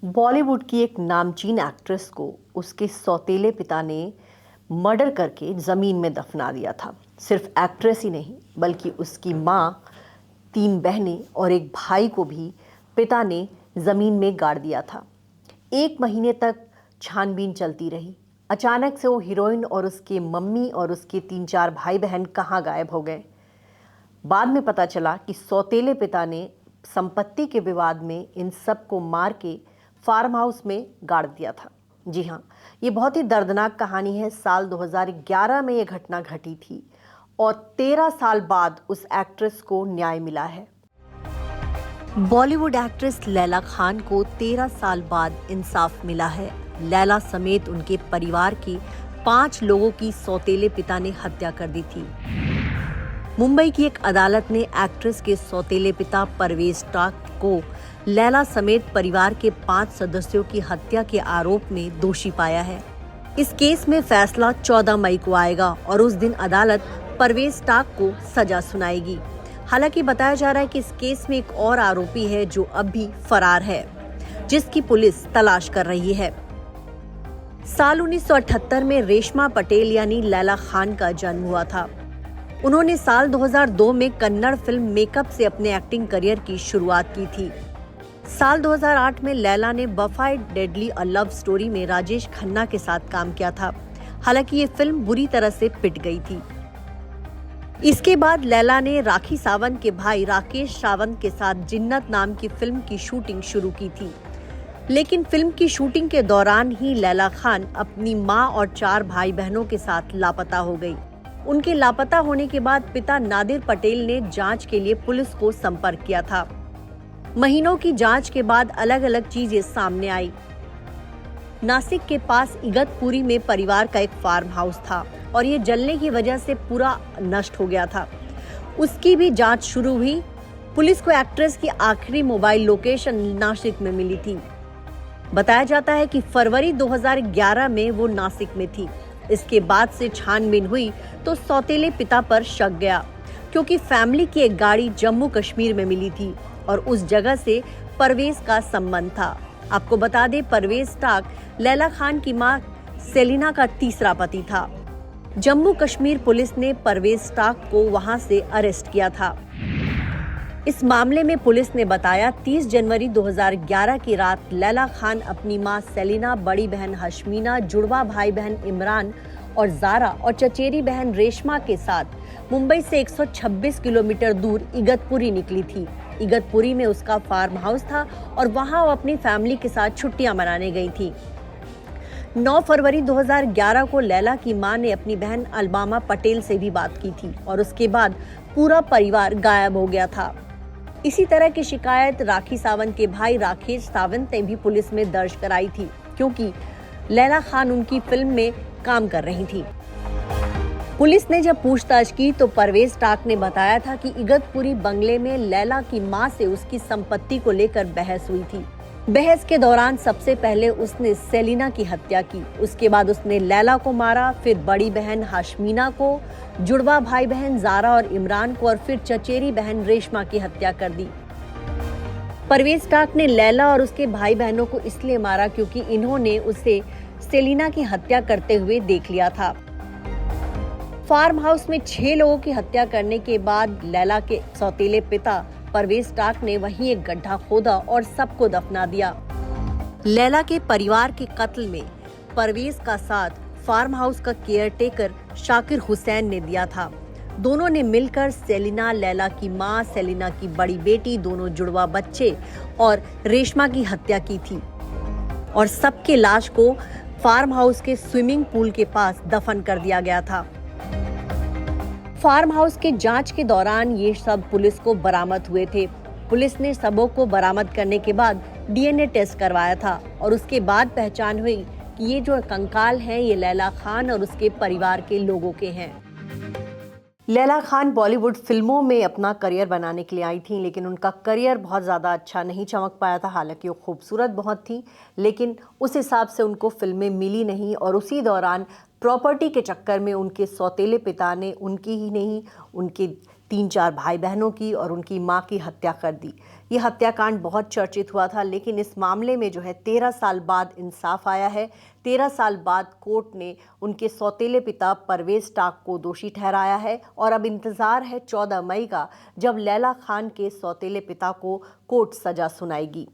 बॉलीवुड की एक नामचीन एक्ट्रेस को उसके सौतेले पिता ने मर्डर करके ज़मीन में दफना दिया था। सिर्फ एक्ट्रेस ही नहीं बल्कि उसकी माँ, तीन बहनें और एक भाई को भी पिता ने ज़मीन में गाड़ दिया था। 1 महीने तक छानबीन चलती रही। अचानक से वो हीरोइन और उसके मम्मी और उसके 3-4 भाई बहन कहाँ गायब हो गए। बाद में पता चला कि सौतेले पिता ने संपत्ति के विवाद में इन सबको मार के फार्म हाउस में गाड़ दिया था। जी हाँ, ये बहुत ही दर्दनाक कहानी है। साल 2011 में ये घटना घटी थी और 13 साल बाद उस एक्ट्रेस को न्याय मिला है। बॉलीवुड एक्ट्रेस लैला खान को 13 साल बाद इंसाफ मिला है। लैला समेत उनके परिवार के 5 लोगों की सौतेले पिता ने हत्या कर दी थी। मुंबई की एक अदालत ने एक्ट्रेस के सौतेले पिता परवेज टाक को लैला समेत परिवार के 5 सदस्यों की हत्या के आरोप में दोषी पाया है। इस केस में फैसला 14 मई को आएगा और उस दिन अदालत परवेज टाक को सजा सुनाएगी। हालांकि बताया जा रहा है कि इस केस में एक और आरोपी है जो अब भी फरार है, जिसकी पुलिस तलाश कर रही है। साल 1978 में रेशमा पटेल यानी लैला खान का जन्म हुआ था। उन्होंने साल 2002 में कन्नड़ फिल्म मेकअप से अपने एक्टिंग करियर की शुरुआत की थी। साल 2008 में लैला ने वफा डेडली अ लव स्टोरी में राजेश खन्ना के साथ काम किया था। हालांकि ये फिल्म बुरी तरह से पिट गई थी। इसके बाद लैला ने राखी सावंत के भाई राकेश सावंत के साथ जिन्नत नाम की फिल्म की शूटिंग शुरू की थी। लेकिन फिल्म की शूटिंग के दौरान ही लैला खान अपनी मां और 4 भाई बहनों के साथ लापता हो गई। उनके लापता होने के बाद पिता नादिर पटेल ने जांच के लिए पुलिस को संपर्क किया था। महीनों की जांच के बाद अलग अलग चीजें सामने आई। नासिक के पास इगतपुरी में परिवार का एक फार्म हाउस था और ये जलने की वजह से पूरा नष्ट हो गया था। उसकी भी जांच शुरू हुई। पुलिस को एक्ट्रेस की आखिरी मोबाइल लोकेशन नासिक में मिली थी। बताया जाता है कि फरवरी 2011 में वो नासिक में थी। इसके बाद से छानबीन हुई तो सौतेले पिता पर शक गया, क्योंकि फैमिली की एक गाड़ी जम्मू कश्मीर में मिली थी और उस जगह से परवेज का संबंध था। आपको बता दें, परवेज टाक लैला खान की मां सेलिना का तीसरा पति था। जम्मू कश्मीर पुलिस ने परवेज टाक को वहां से अरेस्ट किया था। इस मामले में पुलिस ने बताया 30 जनवरी 2011 की रात लैला खान अपनी मां सेलिना, बड़ी बहन हशमीना, जुड़वा भाई बहन इमरान और जारा और चचेरी बहन रेशमा के साथ मुंबई से 126 किलोमीटर दूर इगतपुरी निकली थी। इगतपुरी में उसका फार्म हाउस था और वहां वो अपनी फैमिली के साथ छुट्टियां मनाने गई थी। 9 फरवरी 2011 को लैला की मां ने अपनी बहन अलबामा पटेल से भी बात की थी और उसके बाद पूरा परिवार गायब हो गया था। इसी तरह की शिकायत राखी सावंत के भाई राकेश सावंत ने भी पुलिस में दर्ज कराई थी, क्योंकि लैला खान उनकी फिल्म में काम कर रही थी। पुलिस ने जब पूछताछ की तो परवेज टाक ने बताया था कि इगतपुरी बंगले में लैला की मां से उसकी संपत्ति को लेकर बहस हुई थी। बहस के दौरान सबसे पहले उसने सेलिना की हत्या की, उसके बाद उसने लैला को मारा, फिर बड़ी बहन हाशमीना को, जुड़वा भाई बहन जारा और इमरान को और फिर चचेरी बहन रेशमा की हत्या कर दी। परवेज टाक ने लैला और उसके भाई बहनों को इसलिए मारा क्योंकि इन्होंने उसे सेलिना की हत्या करते हुए देख लिया था। फार्म हाउस में 6 लोगों की हत्या करने के बाद लैला के सौतेले पिता परवेज टाक ने वहीं एक गड्ढा खोदा और सबको दफना दिया। लैला के परिवार के कत्ल में परवेज का साथ फार्म हाउस का केयरटेकर शाकिर हुसैन ने दिया था। दोनों ने मिलकर सेलिना, लैला की मां, सेलिना की बड़ी बेटी, दोनों जुड़वा बच्चे और रेशमा की हत्या की थी और सबके लाश को फार्म हाउस के स्विमिंग पूल के पास दफन कर दिया गया था। फार्म हाउस के जांच के दौरान ये सब पुलिस को बरामद हुए थे। पुलिस ने सबों को बरामद करने के बाद डीएनए टेस्ट करवाया था और उसके बाद पहचान हुई कि ये जो कंकाल हैं ये लैला खान और उसके परिवार के लोगों के हैं। लैला खान बॉलीवुड फिल्मों में अपना करियर बनाने के लिए आई थी, लेकिन उनका करियर बहुत ज़्यादा अच्छा नहीं चमक पाया था। हालांकि वो खूबसूरत बहुत थी, लेकिन उस हिसाब से उनको फिल्में मिली नहीं और उसी दौरान प्रॉपर्टी के चक्कर में उनके सौतेले पिता ने उनकी ही नहीं, उनके 3-4 भाई बहनों की और उनकी मां की हत्या कर दी, ये हत्याकांड बहुत चर्चित हुआ था, लेकिन इस मामले में जो है 13 साल बाद इंसाफ आया है। 13 साल बाद कोर्ट ने उनके सौतेले पिता परवेज टाक को दोषी ठहराया है और अब इंतजार है 14 मई का, जब लैला खान के सौतेले पिता को कोर्ट सजा सुनाएगी।